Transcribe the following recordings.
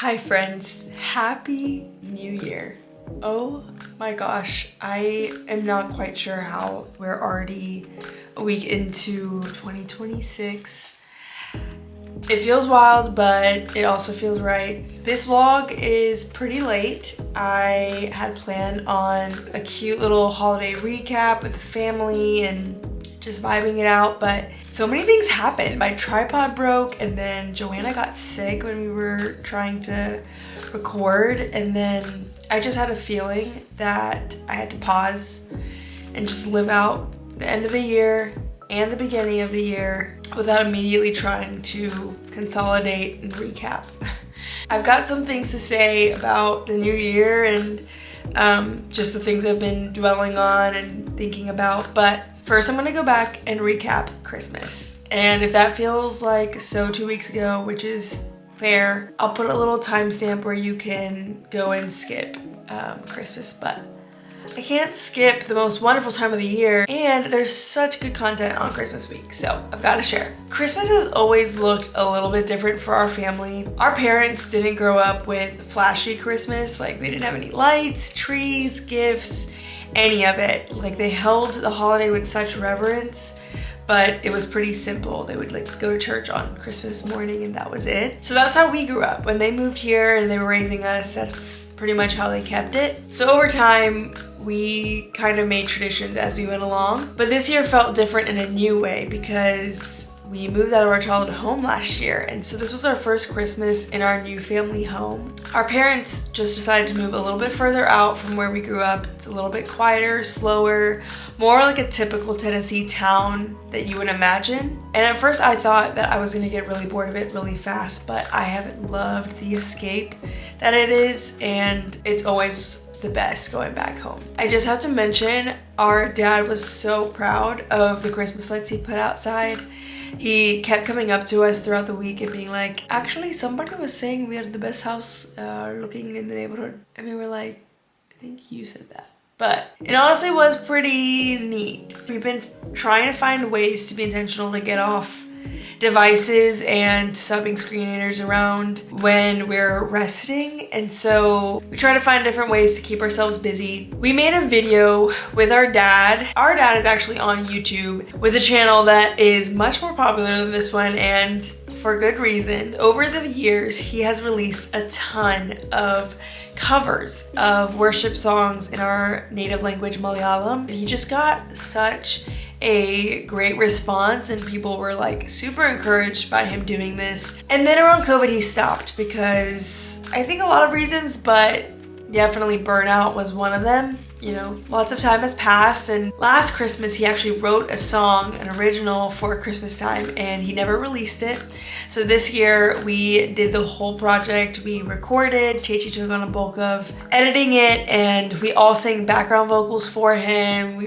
Hi friends, happy new year. Oh my gosh, I am not quite sure how we're already a week into 2026. It feels wild, but it also feels right. This vlog is pretty late. I had planned on a cute little holiday recap with the family and just vibing it out, but so many things happened. My tripod broke, and then Joanna got sick when we were trying to record, and then I just had a feeling that I had to pause and just live out the end of the year and the beginning of the year without immediately trying to consolidate and recap. I've got some things to say about the new year and just the things I've been dwelling on and thinking about, but first, I'm gonna go back and recap Christmas. And if that feels like 2 weeks ago, which is fair, I'll put a little timestamp where you can go and skip Christmas, but I can't skip the most wonderful time of the year, and there's such good content on Christmas week, so I've got to share. Christmas has always looked a little bit different for our family. Our parents didn't grow up with flashy Christmas, like they didn't have any lights, trees, gifts, any of it. Like they held the holiday with such reverence, but it was pretty simple. They would like go to church on Christmas morning and that was it. So that's how we grew up. When they moved here and they were raising us, that's pretty much how they kept it. So over time, we kind of made traditions as we went along. But this year felt different in a new way because we moved out of our childhood home last year, and so this was our first Christmas in our new family home. Our parents just decided to move a little bit further out from where we grew up. It's a little bit quieter, slower, more like a typical Tennessee town that you would imagine. And at first I thought that I was gonna get really bored of it really fast, but I have loved the escape that it is, and it's always the best going back home. I just have to mention, our dad was so proud of the Christmas lights he put outside. He kept coming up to us throughout the week and being like, actually, somebody was saying we had the best house looking in the neighborhood. And we were like, I think you said that. But it honestly was pretty neat. We've been trying to find ways to be intentional to get off devices and subbing screeners around when we're resting, and so we try to find different ways to keep ourselves busy. We made a video with our dad. Our dad is actually on YouTube with a channel that is much more popular than this one, and for good reason. Over the years, he has released a ton of covers of worship songs in our native language, Malayalam. He just got such a great response, and people were like super encouraged by him doing this. And then around COVID, he stopped because I think a lot of reasons, but definitely burnout was one of them. You know, lots of time has passed, and last Christmas he actually wrote a song, an original for Christmas time, and he never released it. So this year we did the whole project. We recorded, Chechi took on a bulk of editing it, and we all sang background vocals for him.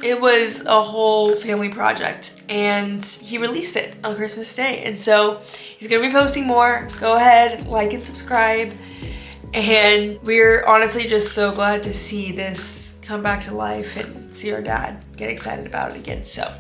It was a whole family project, and he released it on Christmas Day. And so he's gonna be posting more. Go ahead, like and subscribe. And we're honestly just so glad to see this come back to life and see our dad get excited about it again. So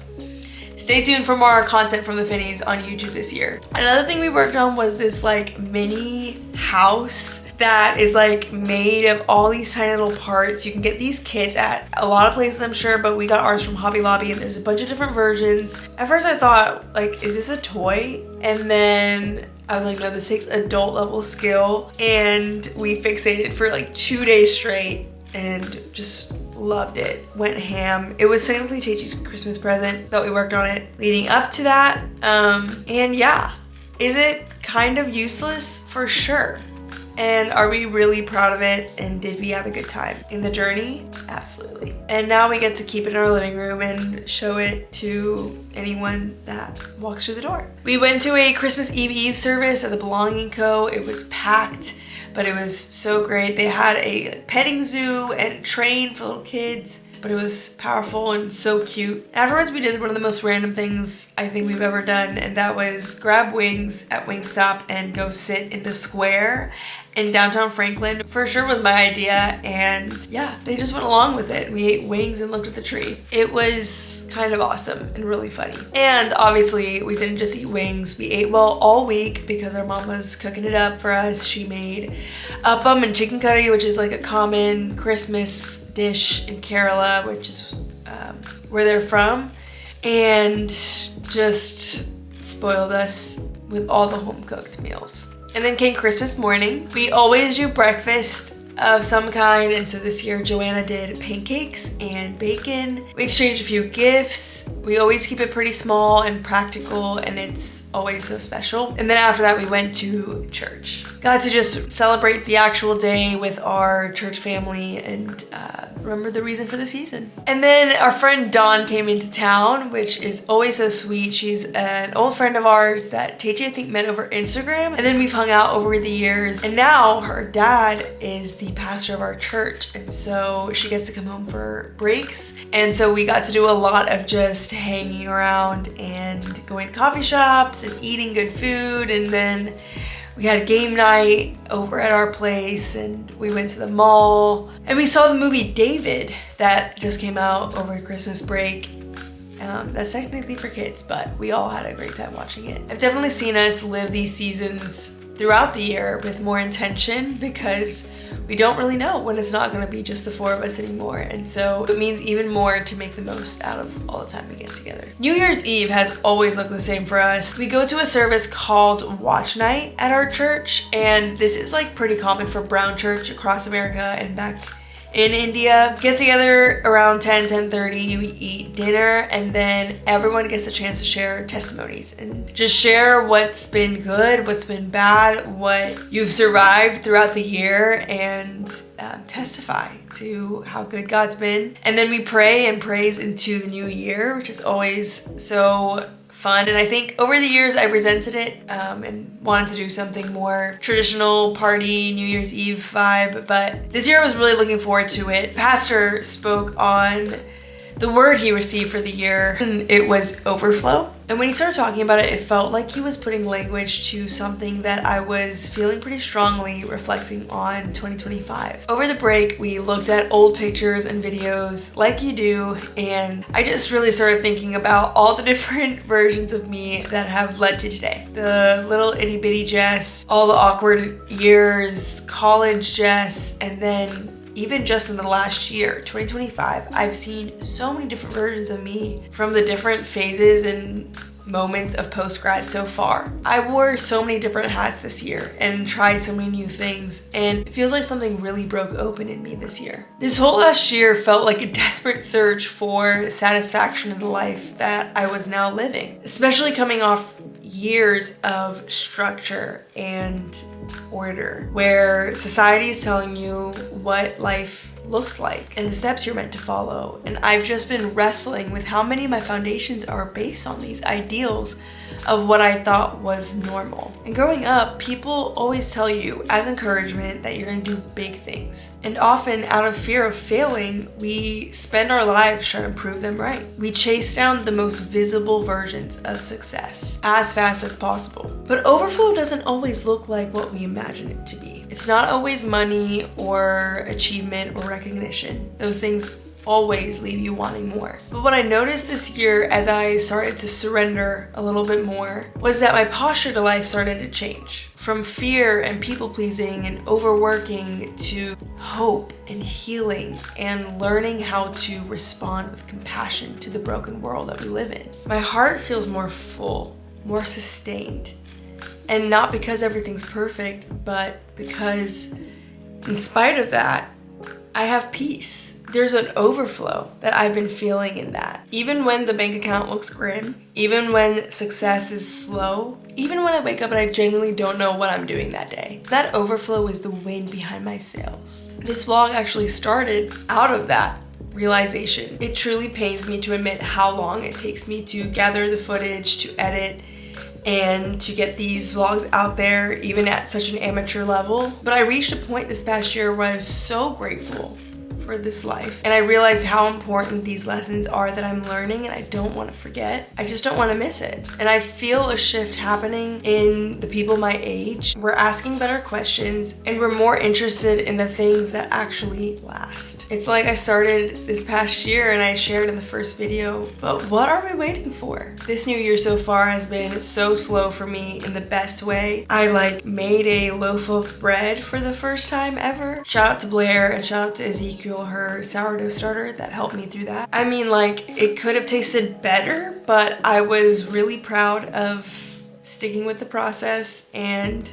stay tuned for more content from the Finnies on YouTube this year. Another thing we worked on was this like mini house that is like made of all these tiny little parts. You can get these kits at a lot of places, I'm sure, but we got ours from Hobby Lobby, and there's a bunch of different versions. At first I thought, like, is this a toy? And then I was like, no, this takes adult level skill. And we fixated for like 2 days straight and just loved it. Went ham. It was technically Chechi's Christmas present that we worked on it leading up to that. And yeah, is it kind of useless? For sure. And are we really proud of it? And did we have a good time in the journey? Absolutely. And now we get to keep it in our living room and show it to anyone that walks through the door. We went to a Christmas Eve service at the Belonging Co. It was packed, but it was so great. They had a petting zoo and a train for little kids. but it was powerful and so cute. Afterwards, we did one of the most random things I think we've ever done, and that was grab wings at Wingstop and go sit in the square in downtown Franklin. For sure was my idea, and yeah, they just went along with it. We ate wings and looked at the tree. It was kind of awesome and really funny. And obviously we didn't just eat wings, we ate well all week because our mom was cooking it up for us. She made appam and chicken curry, which is like a common Christmas dish in Kerala, which is where they're from, and just spoiled us with all the home cooked meals. And then came Christmas morning. We always do breakfast of some kind, and so this year Joanna did pancakes and bacon. We exchanged a few gifts. We always keep it pretty small and practical, and it's always so special. And then after that we went to church. Got to just celebrate the actual day with our church family and remember the reason for the season. And then our friend Dawn came into town, which is always so sweet. She's an old friend of ours that Techi I think met over Instagram, and then we've hung out over the years. And now her dad is the pastor of our church, and so she gets to come home for breaks. And so we got to do a lot of just hanging around and going to coffee shops and eating good food, and then we had a game night over at our place, and we went to the mall, and we saw the movie David that just came out over Christmas break. That's technically for kids, but we all had a great time watching it. I've definitely seen us live these seasons throughout the year with more intention, because we don't really know when it's not going to be just the four of us anymore, and so it means even more to make the most out of all the time we get together. New Year's Eve has always looked the same for us. We go to a service called Watch Night at our church, and this is like pretty common for Brown Church across America and back in India. Get together around 10:30, we eat dinner, and then everyone gets a chance to share testimonies and just share what's been good, what's been bad, what you've survived throughout the year, and testify to how good God's been. And then we pray and praise into the new year, which is always so fun. And I think over the years I resented it and wanted to do something more traditional party, New Year's Eve vibe, but this year I was really looking forward to it. Pastor spoke on the word he received for the year, and it was overflow. And when he started talking about it, it felt like he was putting language to something that I was feeling pretty strongly reflecting on 2025. Over the break, we looked at old pictures and videos like you do, and I just really started thinking about all the different versions of me that have led to today. The little itty bitty Jess, all the awkward years, college Jess, and then even just in the last year, 2025, I've seen so many different versions of me from the different phases and moments of post-grad so far. I wore so many different hats this year and tried so many new things, and it feels like something really broke open in me this year. This whole last year felt like a desperate search for satisfaction in the life that I was now living, especially coming off years of structure and order, where society is telling you what life looks like and the steps you're meant to follow. And I've just been wrestling with how many of my foundations are based on these ideals of what I thought was normal. And growing up, people always tell you as encouragement that you're gonna do big things. And often out of fear of failing, we spend our lives trying to prove them right. We chase down the most visible versions of success as fast as possible. But overflow doesn't always look like what we imagine it to be. It's not always money or achievement or recognition. Those things always leave you wanting more. But what I noticed this year as I started to surrender a little bit more was that my posture to life started to change. From fear and people pleasing and overworking to hope and healing and learning how to respond with compassion to the broken world that we live in. My heart feels more full, more sustained. And not because everything's perfect, but because in spite of that, I have peace. There's an overflow that I've been feeling in that. Even when the bank account looks grim, even when success is slow, even when I wake up and I genuinely don't know what I'm doing that day, that overflow is the wind behind my sails. This vlog actually started out of that realization. It truly pains me to admit how long it takes me to gather the footage, to edit, and to get these vlogs out there, even at such an amateur level. But I reached a point this past year where I was so grateful for this life. And I realized how important these lessons are that I'm learning, and I don't want to forget. I just don't want to miss it. And I feel a shift happening in the people my age. We're asking better questions, and we're more interested in the things that actually last. It's like I started this past year and I shared in the first video, but what are we waiting for? This new year so far has been so slow for me in the best way. I made a loaf of bread for the first time ever. Shout out to Blair and shout out to Ezekiel, her sourdough starter, that helped me through that. I mean, it could have tasted better, but I was really proud of sticking with the process and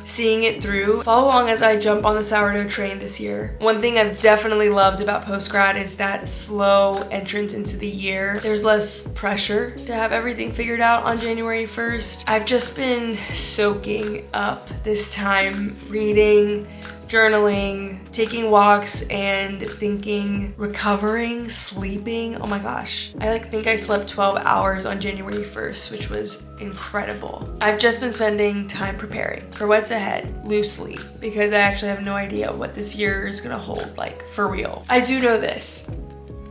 seeing it through. Follow along as I jump on the sourdough train this year. One thing I've definitely loved about postgrad is that slow entrance into the year. There's less pressure to have everything figured out on January 1st. I've just been soaking up this time, reading, journaling, taking walks, and thinking, recovering, sleeping. Oh my gosh. I think I slept 12 hours on January 1st, which was incredible. I've just been spending time preparing for what's ahead, loosely, because I actually have no idea what this year is gonna hold, for real. I do know this.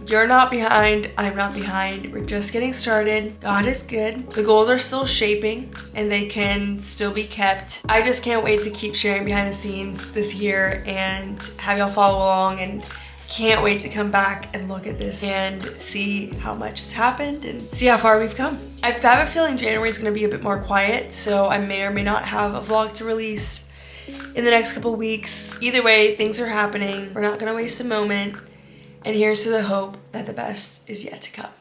You're not behind, I'm not behind. We're just getting started. God is good. The goals are still shaping and they can still be kept. I just can't wait to keep sharing behind the scenes this year and have y'all follow along, and can't wait to come back and look at this and see how much has happened and see how far we've come. I have a feeling January is gonna be a bit more quiet, so I may or may not have a vlog to release in the next couple weeks. Either way, things are happening. We're not gonna waste a moment. And here's to the hope that the best is yet to come.